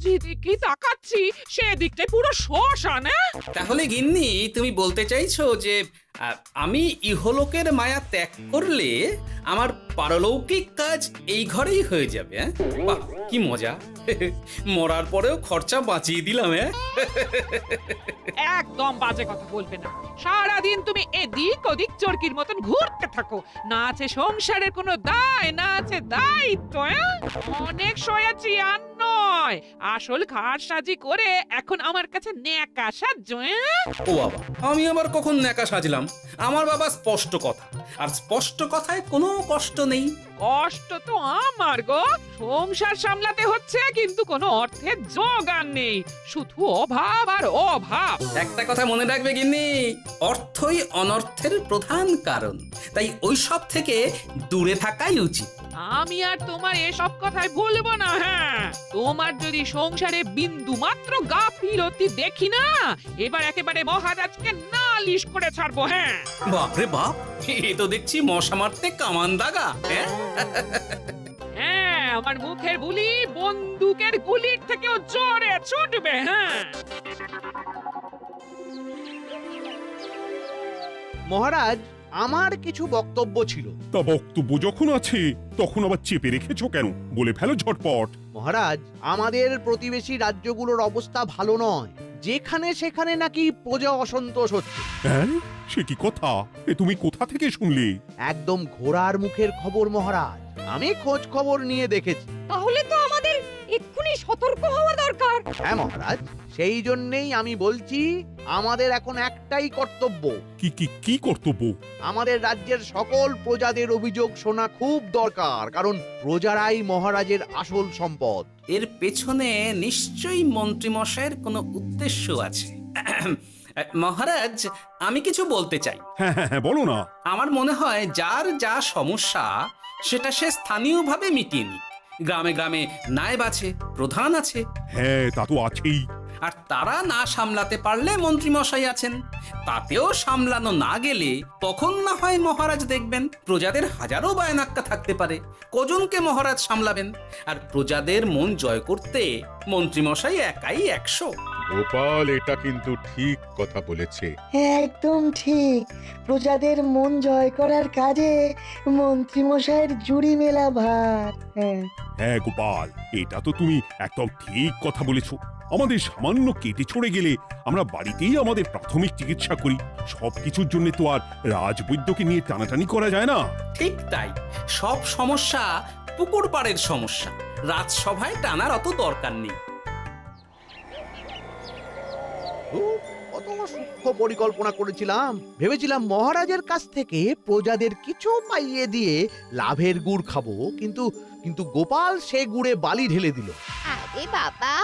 যেদিকে তাকাচ্ছি সেদিকটাই পুরো শ্মশান। তাহলে গিন্নি তুমি বলতে চাইছো যে আমি ইহলোকের মায়া ত্যাগ করলে আমার পারলৌকিক কাজ এই ঘরেই হয়ে যাবে? বাহ, কি মজা! মরার পরেও খরচা বাঁচিয়ে দিলাম। একদম বাজে কথা বলবে না। সারাদিন তুমি এদিক ওদিক চরকির মতন ঘুরতে থাকো, না আছে সংসারের কোনো দায়, না আছে দায়িত্ব। অনেক সয়াছি আর নয়, আসল ঘাট সাজি করে এখন আমার কাছে ন্যাকা সাহায্য। ও বাবা, আমি আবার কখন ন্যাকা সাজলাম? আমার বাবা স্পষ্ট কথা, আর স্পষ্ট কথায় কোনো কষ্ট নেই। কষ্ট তো আমার গো, সংসার সামলাতে হচ্ছে কিন্তু কোনো অর্থের জোগান নেই, শুধু অভাব আর অভাব। একটা কথা মনে রাখবে গিন্নি, অর্থই অনর্থের প্রধান কারণ, তাই ওইসব থেকে দূরে থাকাই উচিত। আমি আর তোমার এসব কথাই বলবো না। হ্যাঁ, তোমার যদি সংসারে বিন্দু মাত্র গাফিলতি দেখি না, এবার একেবারে মহারাজকে নালিশ করে ছাড়বো। হ্যাঁ, বাপরে বাপ, এ তো দেখছি মশা মারতে কামান দাগা। হ্যাঁ, আমার মুখের বুলি বন্দুকের গুলির থেকেও জোরে ছুটবে। হ্যাঁ, মহারাজ, আমার কিছু বক্তব্য ছিল। তা বক্তব্য যখন আছে তখন আবার চেপে রেখেছো কেন? বলে ফেলো ঝটপট। মহারাজ, আমাদের প্রতিবেশী রাজ্যগুলোর অবস্থা ভালো নয়, যেখানে সেখানে নাকি প্রজা অসন্তোষ হচ্ছে। হ্যাঁ, সে কি কথা? এ তুমি কোথা থেকে শুনলে? একদম ঘোড়ার মুখের খবর মহারাজ, আমি খোঁজ খবর নিয়ে দেখেছি। তাহলে তো আমাদের এক্ষুনি সতর্ক হওয়া দরকার। হ্যাঁ মহারাজ, সেই জন্যেই আমি বলছি আমাদের এখন একটাই কর্তব্য। কি কি কি কর্তব্য? আমাদের রাজ্যের সকল প্রজাদের অভিযোগ শোনা খুব দরকার, কারণ প্রজারাই মহারাজের আসল সম্পদ। এর পেছনে নিশ্চয়ই মন্ত্রীমশাইয়ের কোনো উদ্দেশ্য আছে। মহারাজ, আমি কিছু বলতে চাই। হ্যাঁ হ্যাঁ হ্যাঁ, বলো না। আমার মনে হয় যার যা সমস্যা সেটা সে স্থানীয়ভাবে মিটিয়ে নিক। গ্রামে গ্রামে নায়েব আছে, প্রধান আছে, হ্যাঁ, তা তো আছেই। আর তারা না সামলাতে পারলে মন্ত্রীমশাই আছেন। তাতেও সামলানো না গেলে তখন না হয় মহারাজ দেখবেন। প্রজাদের হাজারো বায়নাক্কা থাকতে পারে, কজনকে মহারাজ সামলাবেন? আর প্রজাদের মন জয় করতে মন্ত্রীমশাই একাই 100। গোপাল এটা কিন্তু ঠিক কথা বলেছে। একদম ঠিক। প্রজাদের মন জয় করার কাজে মন্ত্রীমশাইয়ের জুড়ি মেলা ভার। হ্যাঁ, হ্যাঁ গোপাল, এটা তো তুমি একদম ঠিক কথা বলেছো। আমাদের সামান্য কেটে ছড়ে গেলে আমরা বাড়িতেই আমাদের প্রাথমিক চিকিৎসা করি। সবকিছুর জন্য তো আর রাজবৈদ্যকে নিয়ে টানাটানি করা যায় না। ঠিক তাই, সব সমস্যা পুকুর পাড়ের সমস্যা, রাজসভায় টানার অত দরকার নেই। কত সূক্ষ্ম পরিকল্পনা করেছিলাম, ভেবেছিলাম মহারাজের কাছ থেকে প্রজাদের কিছু পাইয়ে দিয়ে লাভের গুড় খাবো, কিন্তু কিন্তু গোপাল সে গুড়ে বালি ঢেলে দিল। আরে বাবা,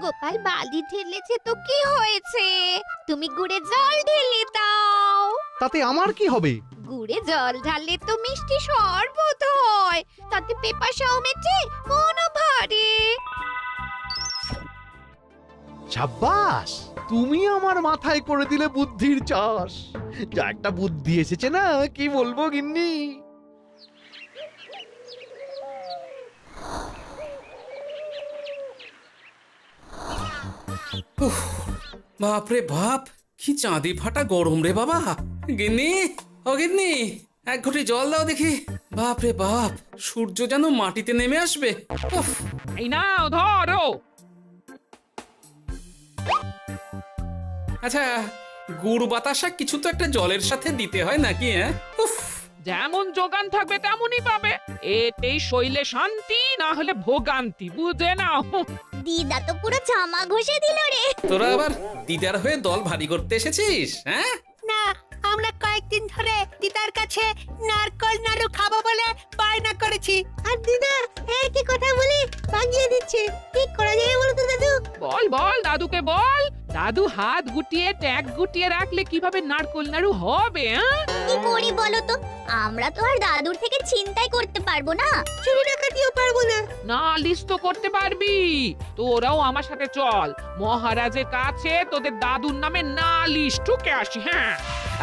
গোপাল বালি ঢেলেছে তো কি হয়েছে? তুমি গুড়ে জল ঢেলে দাও। তাতে আমার কি হবে? গুড়ে জল ঢাললে তো মিষ্টি শরবত হয়, তাতে পেপাসাও মেটে, মনও ভরে। সাব্বাস, তুমি আমার মাথায় করে দিলে বুদ্ধির চাষ। যা একটা বুদ্ধি এসেছে না, কি বলবো গিন্নি। বাপরে বাপ, কি চাঁদি ফাটা গরম রে বাবা। গিন্নি, ও গিন্নি, এক ঘটি জল দাও দেখি। বাপরে বাপ, সূর্য যেন মাটিতে নেমে আসবে। উফ, এই নাও ধরো। আচ্ছা, গুড় বাতাসা কিছু তো একটা জলের সাথে দিতে হয় নাকি? উফ, যেমন যোগান থাকবে তেমনই পাবে। এতেই শৈলে শান্তি, না হলে ভোগান্তি, বুঝে নাও। দিদা তো পুরো জামা ঘষে দিল রে। তোরা আবার দিদার হয়ে দল ভারী করতে এসেছিস? হ্যাঁ, না, আমরা কয়েকদিন ধরে দিদার কাছে নারকল নাড়ু খাবো বলে বায়না করেছি। আর দিদা একই কথা বলি ভাঙিয়ে দিচ্ছে। কি করা যায় বলো তো দাদু? বল বল দাদুকে বল। দাদু হাত গুটিয়ে ট্যাগ গুটিয়ে রাখলে কিভাবে নারকোল নাড়ু হবে? কি করি বলো তো? আমরা তো আর দাদুর থেকে চিন্তাই করতে পারবো না, চুরি ডাকাতিও পারবো না। নালিশ তো করতে পারবি। তোরাও আমার সাথে চল, মহারাজের কাছে তোদের দাদুর নামে নালিশ ঠুকে আসি। হ্যাঁ,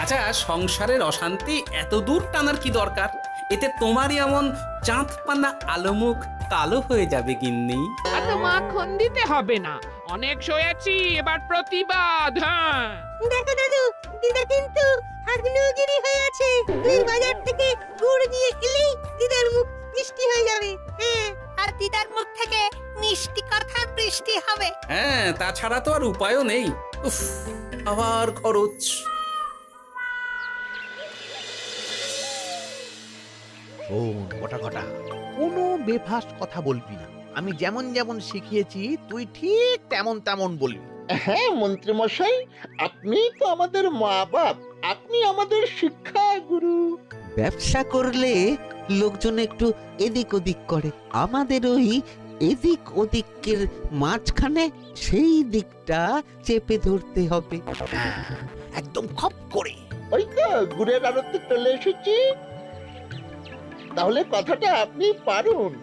আচ্ছা, সংসারের অশান্তি এত দূর টানার কি দরকার? এতে তোমারই এমন চাঁদ পানা আলোমুখ কালো হয়ে যাবে গিন্নি। এত মাখন দিতে হবে না, অনেক সয়েছি, এবার প্রতিবাদ। হ্যাঁ, দেখো দাদু, দিদা কিন্তু আগ্নেয়গিরি হয়ে আছে। তুই বাজার থেকে গুড় নিয়ে এলেই দিদার মুখ মিষ্টি হয়ে যাবে। হ্যাঁ, আর দিদার মুখ থেকে মিষ্টি কথার বৃষ্টি হবে। হ্যাঁ, তাছাড়া তো আর উপায়ও নেই। উফ, আবার খরচ। শোন কটা কটা, কোনো বেফাস কথা বলবি না। আমি যেমন যেমন শিখিয়েছি তুই ঠিক তেমন তেমন বলবি। হ্যাঁ মন্ত্রী মশাই, আপনি তো আমাদের মা বাপ, আপনি আমাদের শিক্ষা গুরু। ব্যবসা করলে লোকজন একটু এদিক ওদিক করে, আমাদের ওই এদিক ওদিকের মাঝখানে সেই দিকটা চেপে ধরতে হবে। হ্যাঁ, একদম খপ করে। ওই তো গুড়ের আড়তে চলে এসেছি, তাহলে কথাটা আপনি পারুন।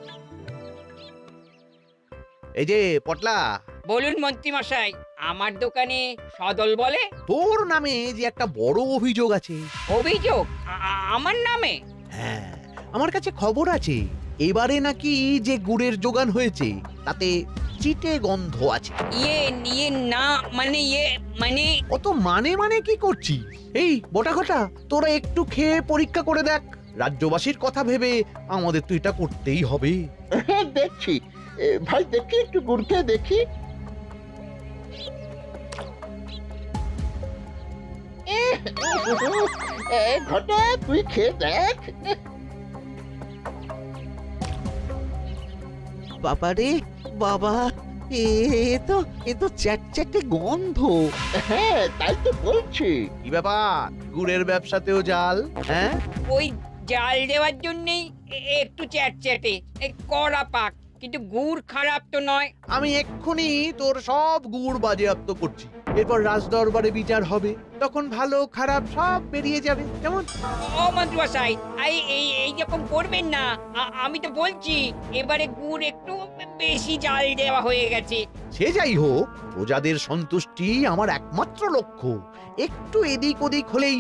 এই যে পটলা, বলুন মন্ত্রী মশাই, আমার দোকানে সদল বলে তোর নামে যে একটা বড় অভিযোগ আছে। অভিযোগ আমার নামে? হ্যাঁ, আমার কাছে খবর আছে এবারে নাকি যে গুড়ের যোগান হয়েছে তাতে চিটে গন্ধ আছে। ইয়ে না মানে অত মানে কি করছি? এই বটা ঘটা, তোরা একটু খেয়ে পরীক্ষা করে দেখ। রাজ্যবাসীর কথা ভেবে আমাদের তো এটা করতেই হবে। হ্যাঁ দেখছি, ভাই দেখি একটু গুড় খেয়ে দেখি। ঘটা তুই খেয়ে দেখ। বাবারে বাবা, এ তো চ্যাটচ্যাটে গন্ধ। হ্যাঁ তাই তো বলছি। কি ব্যাপার, গুড়ের ব্যবসাতেও জাল? হ্যাঁ, ওই জাল দেওয়ার জন্যই একটু চ্যাটচ্যাটে, কড়া পাক, কিন্তু গুড় খারাপ তো নয়। আমি এক্ষুনি তোর সব গুড় বাজেয়াপ্ত করছি। এরপর রাজদরবারে বিচার হবে, তখন ভালো খারাপ সব বেরিয়ে যাবে। কেমন? ও মন্ত্রী মশাই, এই রকম করবেন না। আমি তো বলছি এবারে গুড় একটু বেশি জাল দেওয়া হয়ে গেছে। সে যাই হোক, প্রজাদের সন্তুষ্টি আমার একমাত্র লক্ষ্য। একটু এদিক ওদিক হলেই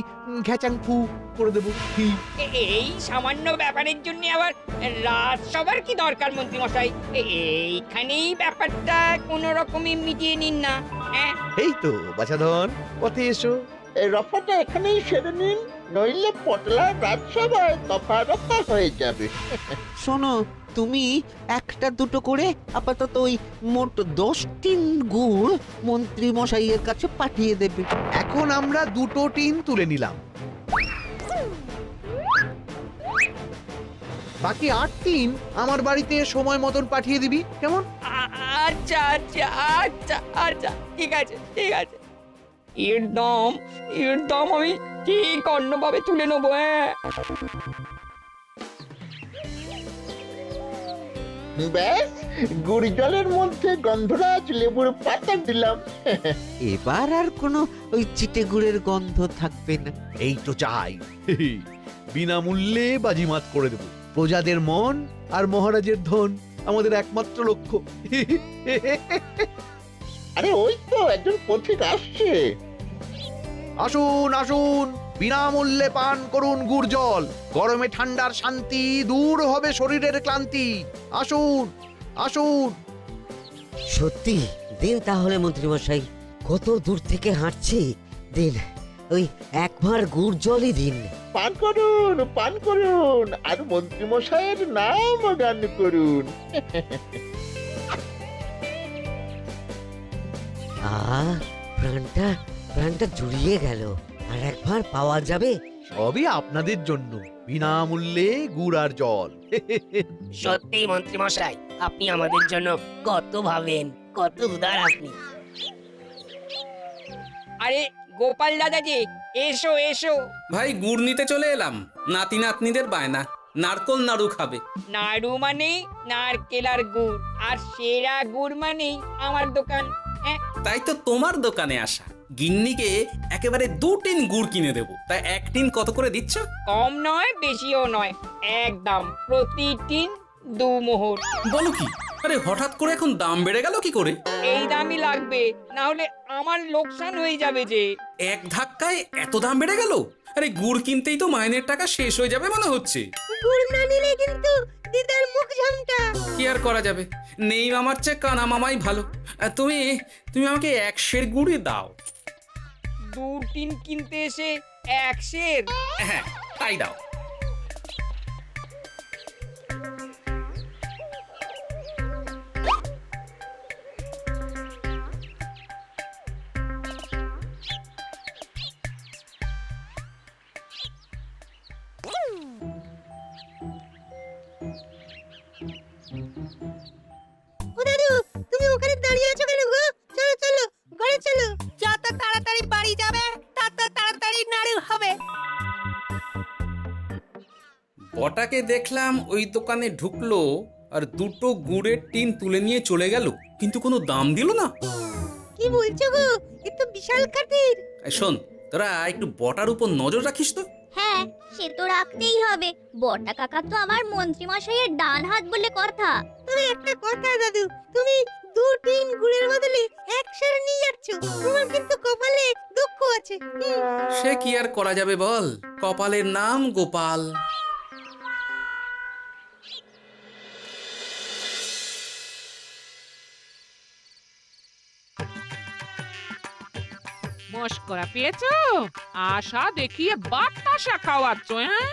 ঘ্যাচাংফু করে দেবো। কি? এই সামান্য ব্যাপারের জন্য আবার রাজসভার কি দরকার মন্ত্রী মশাই? এইখানেই ব্যাপারটা কোনো রকমে মিটিয়ে নিন না। হ্যাঁ, এই তো বাছাধন, পথে এসো। এই রফাটা এখানেই সেরে নিন, নইলে পটলা রাজসভায় দফা রফা হয়ে যাবে। শোনো, তুমি একটা দুটো করে আপাতত ওই মোট 10 টিন গুড় মন্ত্রী মশাইয়ের কাছে পাঠিয়ে দেবে। এখন আমরা 2 টিন তুলে নিলাম, বাকি 8 টিন আমার বাড়িতে সময় মতন পাঠিয়ে দিবি। কেমন? আচ্ছা আচ্ছা আচ্ছা আচ্ছা, ঠিক আছে ঠিক আছে। এর দাম আমি ঠিক অন্যভাবে তুলে নেবো। হ্যাঁ, ব্যাস, গুড় জলের মধ্যে গন্ধরাজ লেবুর পাতা দিলাম। এবার আর কোনো ওই চিটে গুড়ের গন্ধ থাকবে না। এই তো চাই। বিনামূল্যে বাজিমাত করে দেব। প্রজাদের মন আর মহারাজের ধন আমাদের একমাত্র লক্ষ্য। আরে ওই তো একজন পথিক আসছে। আসুন আসুন, বিনামূল্যে পান করুন গুড় জল। গরমে ঠান্ডার শান্তি, দূর হবে শরীরের ক্লান্তি। আসুন আসুন। সত্যি দিন তাহলে মন্ত্রী মশাই, কত দূর থেকে হাঁটছি, দিন ওই একবার গুড় জলই দিন। পান করুন আর মন্ত্রী মশাইয়ের নাম গান করুন। প্রাণটা জুড়িয়ে গেল। আর একবার পাওয়া যাবে? সবই আপনাদের জন্য, বিনামূল্যে গুড় আর জল। সত্যি মন্ত্রী মশাই, আপনি আমাদের জন্য কত ভাবেন, কত উদার আপনি। আরে গোপাল দাদা যে, এসো এসো। ভাই গুড় নিতে চলে এলাম। নাতি নাতনিদের বায়না, নারকল নাড়ু খাবে। নাড়ু মানে নারকেল আর গুড়, আর সেরা গুড় মানেই আমার দোকান। হ্যাঁ, তাই তো তোমার দোকানে আসা। গিন্নিকে একেবারে 2 টিন গুড় কিনে দেবো। তাই 1 টিন কত করে দিচ্ছ? কম নয় বেশিও নয়, একদম প্রতি টিন 2 মোহর। বলো কি? আরে হঠাৎ করে এখন দাম বেড়ে গেল কি করে? এই দামই লাগবে, না হলে আমার লোকসান হয়ে যাবে যে। এক ধাক্কায় এত দাম বেড়ে গেল? আরে গুড় কিনতেই তো মাইনের টাকা শেষ হয়ে যাবে মনে হচ্ছে। গুড় না নিলে কিন্তু দিদার মুখ ঝামটা। কি আর করা যাবে, নেই মামার চেয়ে কানা মামাই ভালো। তুমি তুমি আমাকে 1 সের গুড়ই দাও। 2 টিন কিনতে এসে 1 সের? হ্যাঁ, তাই দাও। ও দাদু, তুমি ওখানে দাঁড়িয়ে আছো কেন গো? চলো চলো, ঘরে চলো। যত তাড়াতাড়ি বাড়ি যাবে তত তাড়াতাড়ি নাড়ু হবে। বটাকে দেখলাম ওই দোকানে ঢুকলো আর 2টো গুড়ের টিন তুলে নিয়ে চলে গেল, কিন্তু কোনো দাম দিল না। কি বলছো গো? এ তো বিশাল খাতির। এই শোন, তোরা একটু বটার উপর নজর রাখিস তো। হ্যাঁ, সে তো রাখতেই হবে। বড়টা কাকা তো আমার মন্ত্রী মশাইয়ের ডান হাত বলে কথা। তবে একটা কথা দাদু, তুমি 2 টিন গুড়ের বদলে 1 সের নিয়ে যাচ্ছ। তোমার কিন্তু কপালে দুঃখ আছে। সে কি আর করা যাবে বল, কপালের নাম গোপাল। মস্করা পেয়েছো? আশা দেখিয়ে বাতাসা খাওয়াচ্ছ, হ্যাঁ?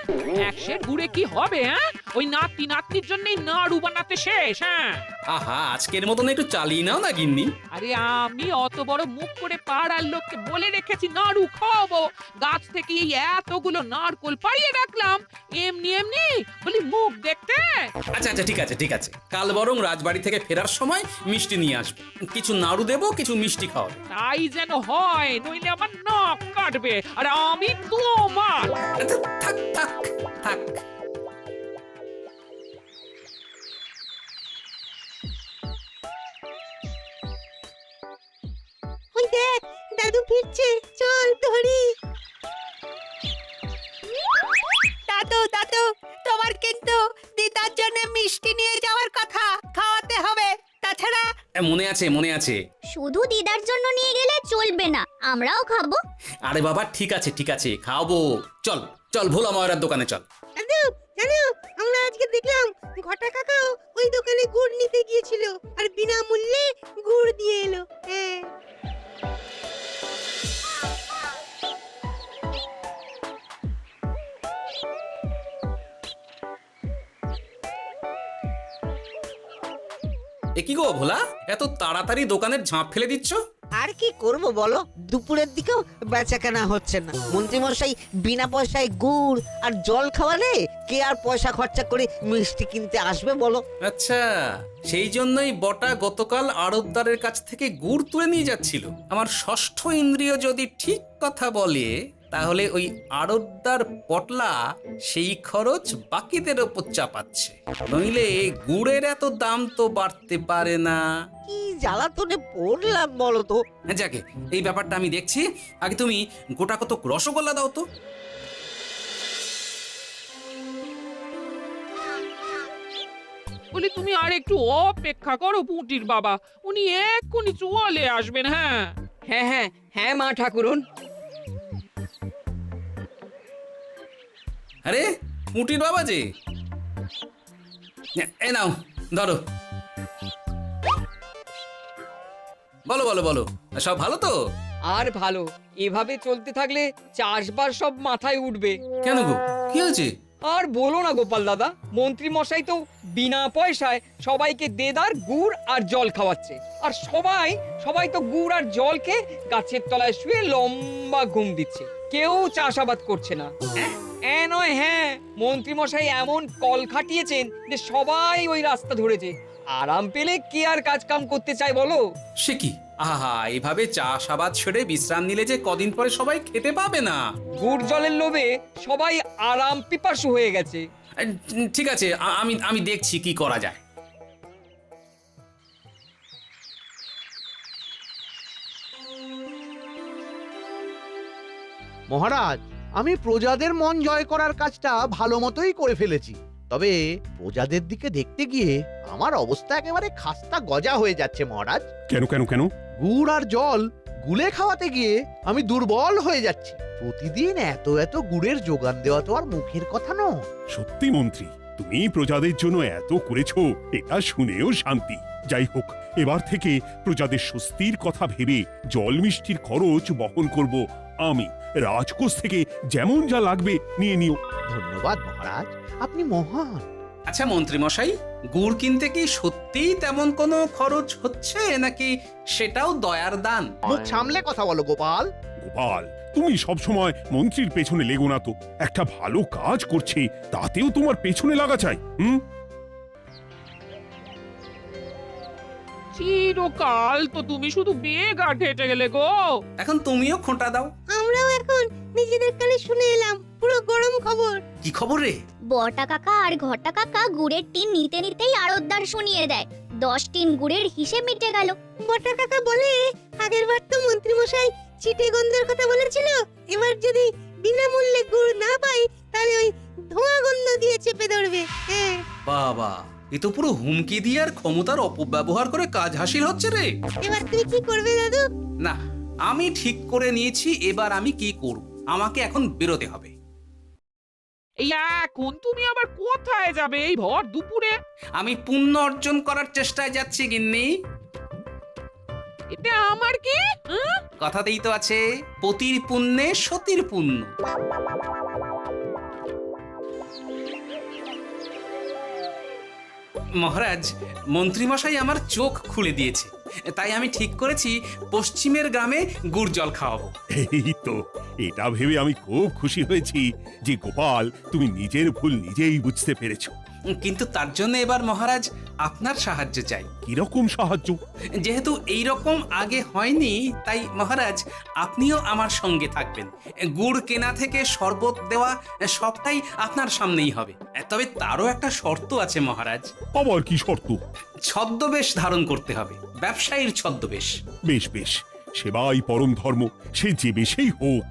1 সের গুড়ে কি হবে, হ্যাঁ? ওই নাতি নাতনির জন্যই নাড়ু বানাতে শেষ, হ্যাঁ? আহা, আজকের মতন একটু চালিয়ে নাও না গিন্নি। আরে আমি অত বড় মুখ করে পাড়ার লোককে বলে রেখেছি নাড়ু খাওয়াবো, গাছ থেকে এই এতগুলো নারকোল পাড়িয়ে রাখলাম, এমনি এমনি বলি মুখ দেখতে। আচ্ছা আচ্ছা, ঠিক আছে ঠিক আছে, কাল বরং রাজবাড়ি থেকে ফেরার সময় মিষ্টি নিয়ে আসবো। কিছু নাড়ু দেবো, কিছু মিষ্টি খাওয়াবো। তাই যেন হয়, নইলে আমার নাক কাটবে আর আমি তোমার। আচ্ছা, থাক থাক থাক। ওই দেখ, দাদু ফিরছে, চল ধরি। দাদু দাদু, তোমার কিন্তু দিদার জন্য মিষ্টি নিয়ে যাওয়ার কথা, খাওয়াতে হবে। তাছাড়া মনে আছে মনে আছে। শুধু দিদার জন্য নিয়ে গেলে চলবে না, আমরাও খাবো। আরে বাবা, ঠিক আছে ঠিক আছে, খাওয়াবো। চল চল, ভোলা ময়রার দোকানে চল। দাদু জানো, আমরা আজকে দেখলাম ঘটা কাকাও ওই দোকানে গুড় নিতে গিয়েছিল আর বিনামূল্যে গুড় দিয়ে এলো। হ্যাঁ, এ কি গো ভোলা, এত তাড়াতাড়ি দোকানের ঝাঁপ ফেলে দিচ্ছ? আর কি করব বলো, দুপুরের দিকেও বেচা কেনা হচ্ছে না। মন্ত্রীমশাই বিনা পয়সায় গুড় আর জল খাওয়ালে কে আর পয়সা খরচা করে মিষ্টি কিনতে আসবে বলো? আচ্ছা, সেই জন্যই বটা গতকাল আড়তদারের কাছ থেকে গুড় তুলে নিয়ে যাচ্ছিল। আমার ষষ্ঠ ইন্দ্রিয় যদি ঠিক কথা বলে, তাহলে ওই আড়তদার পটলা সেই খরচ বাকিদের ওপর চাপাচ্ছে। নইলে গুড়ের এত দাম তো বাড়তে পারে না। কি জ্বালাতনে পড়লাম বলো তো। যাকে, এই ব্যাপারটা আমি দেখছি। আগে তুমি গোটা কত রসগোল্লা দাও তো। বলি তুমি আর একটু অপেক্ষা করো পুঁটির বাবা, উনি এক্ষুনি চলে আসবেন। হ্যাঁ হ্যাঁ হ্যাঁ হ্যাঁ মা ঠাকুরন। আরে পুঁটির বাবা যে, এ নাও ধরো। বলো বলো বলো, সব ভালো তো? আর ভালো, এভাবে চলতে থাকলে চাষবাস সব মাথায় উঠবে। কেন গো, কি হয়েছে? আর বলো না গোপাল দাদা, মন্ত্রী মশাই তো বিনা পয়সায় সবাইকে দেদার গুড় আর জল খাওয়াচ্ছে। আর সবাই তো গুড় আর জলকে গাছের তলায় শুয়ে লম্বা ঘুম দিচ্ছে, কেউ চাষাবাদ করছে না। নয়, হ্যাঁ, মন্ত্রী মশাই এমন কল খাটিয়েছেন যে সবাই ওই রাস্তা ধরেছে। আরাম পেলে কে আর কাজ কাম করতে চায় বলো? সে কি, আহা, এভাবে চাষাবাদ ছেড়ে বিশ্রাম নিলে যে কদিন পরে সবাই খেতে পাবে না। গুড় জলের লোভে সবাই আরাম পিপাসু হয়ে গেছে। ঠিক আছে, আমি দেখছি কি করা যায়। মহারাজ, আমি প্রজাদের মন জয় করার কাজটা ভালো মতোই করে ফেলেছি। তবে প্রজাদের দিকে দেখতে গিয়ে আমার অবস্থা একেবারে খাস্তা গজা হয়ে যাচ্ছে মহারাজ। কেন কেন কেন? গুড় আর জল গুলে খাওয়াতে গিয়ে আমি দুর্বল হয়ে যাচ্ছি। প্রতিদিন এত এত গুড়ের যোগান দেওয়া তো আর মুখের কথা নয়। সত্যি মন্ত্রী, তুমি প্রজাদের জন্য এত করেছো, এটা শুনেও শান্তি। যাই হোক, এবার থেকে প্রজাদের স্বস্তির কথা ভেবে জল মিষ্টির খরচ বহন করব আমি। রাজকোষ থেকে যেমন যা লাগবে নিয়ে নিও। ধন্যবাদ মহারাজ, আপনি মহান। আচ্ছা মন্ত্রী মশাই, গুড় কিনতে কি সত্যিই তেমন কোনো খরচ হচ্ছে নাকি সেটাও দয়ার দান? মুখ সামলে কথা বলো গোপাল। গোপাল, তুমি সবসময় মন্ত্রীর পেছনে লেগো না তো। একটা ভালো কাজ করছে তাতেও তোমার পেছনে লাগা চাই। চিরকাল তো তুমি শুধু বেগার হেঁটে গেলে গো। এখন তুমিও খোঁটা দাও। আমরাও এখন নিজেদের কানে শুনে এলাম পুরো গরম খবর। কি খবর রে? বটা কাকা আর ঘটা কাকা গুড়ের টিন নিতে নিতেই আড়তদার শুনিয়ে দেয় 10 টিন গুড়ের হিসেব মিটে গেল। বটা কাকা বলে আগের বার তো মন্ত্রী মশাই চিটে গন্ধের কথা বলেছিল, এবার যদি বিনামূল্যে গুড় না পাই তাহলে ওই ধোঁয়া গন্ধ দিয়ে চেপে ধরবে। হ্যাঁ বাবা, এ তো পুরো হুমকি দিয়ে আর ক্ষমতার অপব্যবহার করে কাজ হাসিল হচ্ছে রে। এবার তুমি কি করবে দাদু? না, আমি ঠিক করে নিয়েছি এবার আমি কি করব। আমাকে এখন বেরোতে হবে। এই এখন তুমি আবার কোথায় যাবে এই ভর দুপুরে? আমি পুণ্য অর্জন করার চেষ্টায় যাচ্ছি গিন্নি। এতে আমার কি? কথাতেই তো আছে, পতির পুণ্যে সতীর পুণ্য। মহারাজ, মন্ত্রীমশাই আমার চোখ খুলে দিয়েছে, তাই আমি ঠিক করেছি পশ্চিমের গ্রামে গুড় জল খাওয়াবো। এই তো, এটা ভেবে আমি খুব খুশি হয়েছি যে গোপাল, তুমি নিজের ভুল নিজেই বুঝতে পেরেছো। কিন্তু তার জন্য এবার মহারাজ আপনার সাহায্য চাই। কিরকম সাহায্য? যেহেতু এই রকম আগে হয়নি, তাই মহারাজ আপনিও আমার সঙ্গে থাকবেন। গুড় কেনা থেকে শরবত দেওয়া সবটাই আপনার সামনেই হবে। তবে তারও একটা শর্ত আছে মহারাজ। আবার কি শর্ত? ছদ্মবেশ ধারণ করতে হবে, ব্যবসায়ীর ছদ্মবেশ। বেশ বেশ, সেবাই পরম ধর্ম, সে যে বেশেই হোক।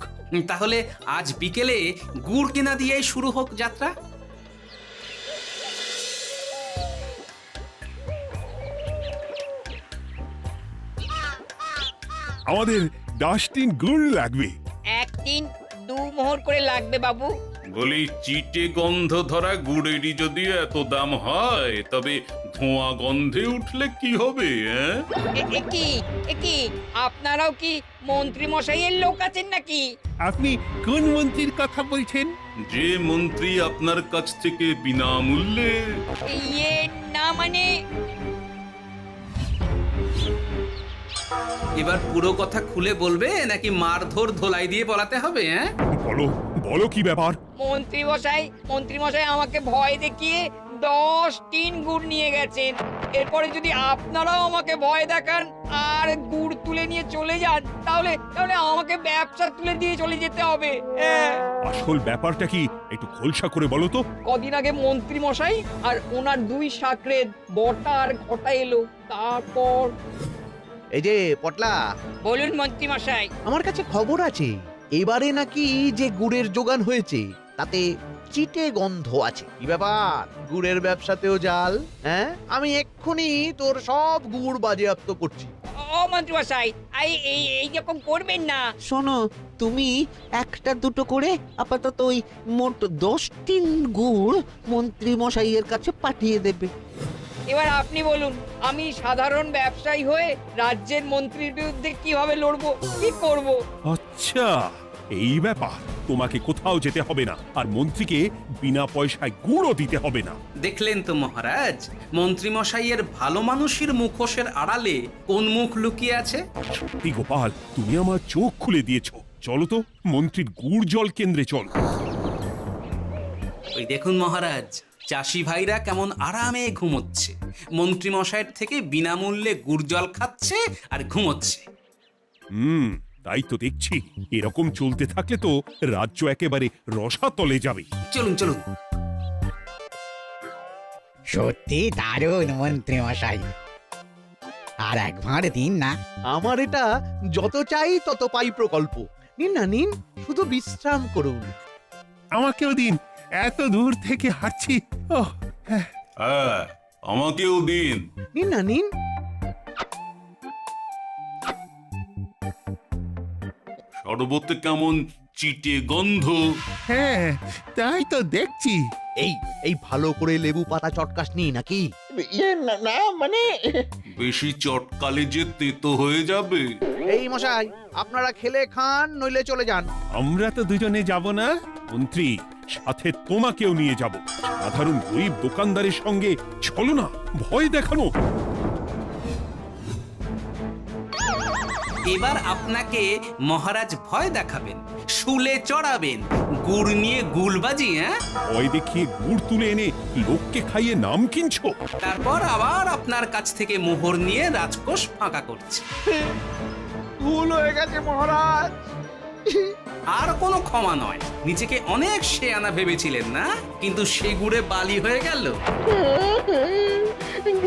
তাহলে আজ বিকেলে গুড় কেনা দিয়েই শুরু হোক যাত্রা। আমাদের 10 টিন গুড় লাগবে। 1 টিন 2 মোহর করে লাগবে বাবু। বলি, চিটে গন্ধ ধরা গুড়েরই যদি এত দাম হয়, তবে ধোঁয়া গন্ধে উঠলে কি হবে? একি আপনারাও কি মন্ত্রী মশাইয়ের লোক আছেন নাকি? আপনি কোন মন্ত্রীর কথা বলছেন? যে মন্ত্রী আপনার কাছ থেকে বিনামূল্যে। ইয়ে না মানে, এবার পুরো কথা খুলে বলবে নাকি মারধর ধোলাই দিয়ে বলাতে হবে? বলো বলো, কি ব্যাপার? মন্ত্রী মশাই আমাকে ভয় দেখিয়ে 10 টিন গুড় নিয়ে গেছেন। এরপরে যদি আপনারাও আমাকে ভয় দেখান আর গুড় তুলে নিয়ে চলে যান, তাহলে আমাকে ব্যবসা তুলে দিয়ে চলে যেতে হবে। আসল ব্যাপারটা কি একটু খোলসা করে বলো তো। কদিন আগে মন্ত্রী মশাই আর ওনার 2 সাকরেদ বটা আর ঘটা এলো, তারপর। এই যে পটলা, বলুন মন্ত্রী মশাই। আমার কাছে খবর আছে এবারে নাকি যে গুড়ের যোগান হয়েছে তাতে চিটে গন্ধ আছে। কি ব্যাপার, গুড়ের ব্যবসাতেও জাল? হ্যাঁ, আমি এক্ষুনি তোর সব গুড় বাজেয়াপ্ত করছি। ও মন্ত্রী মশাই, এই রকম করবেন না। শোনো, তুমি 1-2 করে আপাতত ওই মোট 10 টিন গুড় মন্ত্রী মশাইয়ের কাছে পাঠিয়ে দেবে। এবার আপনি বলুন, আমি সাধারণ ব্যবসায়ী হয়ে রাজ্যের মন্ত্রীর বিরুদ্ধে কিভাবে লড়বো, কি করব? আচ্ছা, এই ব্যাপার। তোমাকে কোথাও যেতে হবে না, আর মন্ত্রীকে বিনা পয়সায় গুড়ও দিতে হবে না। দেখলেন তো মহারাজ, মন্ত্রী মশাইয়ের ভালো মানুষের মুখোশের আড়ালে কোন মুখ লুকিয়ে আছে। সত্যি গোপাল, তুমি আমার চোখ খুলে দিয়েছো। চলো তো মন্ত্রীর গুড় জল কেন্দ্রে চলো। ওই দেখুন মহারাজ, চাষি ভাইরা কেমন আরামে ঘুমোচ্ছে, মন্ত্রী মশাইয়ের থেকে বিনামূল্যে গুড় জল খাচ্ছে আর ঘুমোচ্ছে। তাই তো দেখছি। এরকম চলতে থাকলে তো রাজ্য একেবারে রসাতলে যাবে। চলুন চলুন। সত্যি দারুণ মন্ত্রী মশাই, আর একবার দিন না। আমার এটা যত চাই তত পাই প্রকল্প। নিন না নিন, শুধু বিশ্রাম করুন। আমাকেও দিন, এত দূর থেকে হাঁটছি। হ্যাঁ, আমাকেও দিন। নিন না নিন। শরবতে কেমন চিটে গন্ধ। হ্যাঁ তাই তো দেখছি। এই এই ভালো করে লেবু পাতা চটকাসনি নাকি? ইয়ে না না, মানে বেশি চটকালে যে তেতো হয়ে যাবে। এই মশাই, আপনারা খেলে খান নইলে চলে যান। আমরা তো দুজনে যাব না মন্ত্রী, সাথে তোমাকেও নিয়ে যাব। সাধারণ গরিব দোকানদারের সঙ্গে চলো না, ভয় দেখানো। এবার আপনাকে মহারাজ ভয় দেখাবেন, শুলে চড়াবেন, গুড় নিয়ে গুলবাজি। ভয় দেখিয়ে গুড় তুলে এনে লোককে খাইয়ে নাম কিনছো। তারপর আবার আপনার কাছ থেকে মোহর নিয়ে রাজকোষ ফাঁকা করছে। ভুল হয়ে গেছে মহারাজ। আর কোনো ক্ষমা নয়। নিজেকে অনেক শেয়ানা ভেবেছিলেন না, কিন্তু সে গুড়ে বালি হয়ে গেল।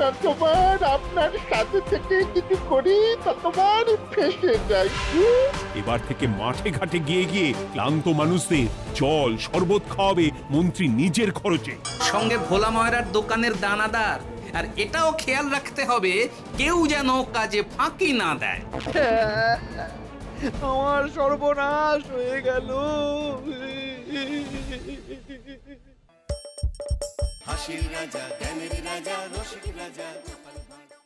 যতবার আপনার সাথে থেকে কিছু করি ততবার ফেসে যাই। এবার থেকে মাঠে ঘাটে গিয়ে গিয়ে ক্লান্ত মানুষদের জল শরবত খাওয়াবে মন্ত্রী নিজের খরচে। সঙ্গে ভোলা ময়রার দোকানের দানাদার। আর এটাও খেয়াল রাখতে হবে কেউ যেন কাজে ফাঁকি না দেয়। আমার সর্বনাশ হয়ে গেল। হাসির রাজা, জ্ঞানের রাজা, রসিক রাজা।